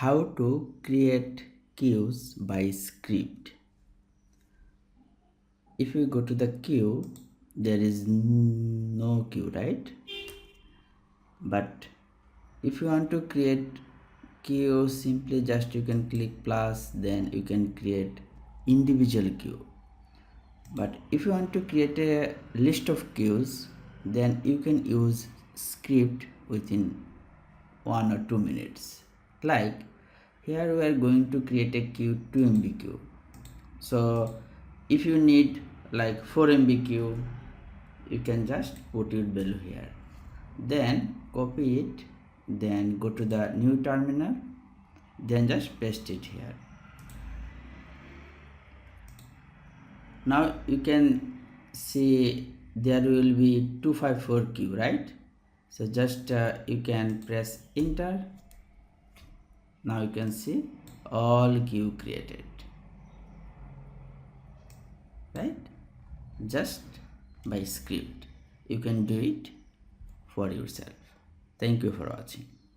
how to create queues by script. If you go to the queue, there is no queue, right? But if you want to create queue, simply just you can click plus, then you can create individual queue. But if you want to create a list of queues, then you can use script within 1 or 2 minutes. Like here we are going to create a queue 2 MB queue. So if you need like 4 MB queue, you can just put it below here, then copy it, then go to the new terminal, then just paste it here. Now you can see there will be 254 queue, right? So just you can press enter. Now you can see all queue created, right? Just by script you can do it for yourself. Thank you for watching.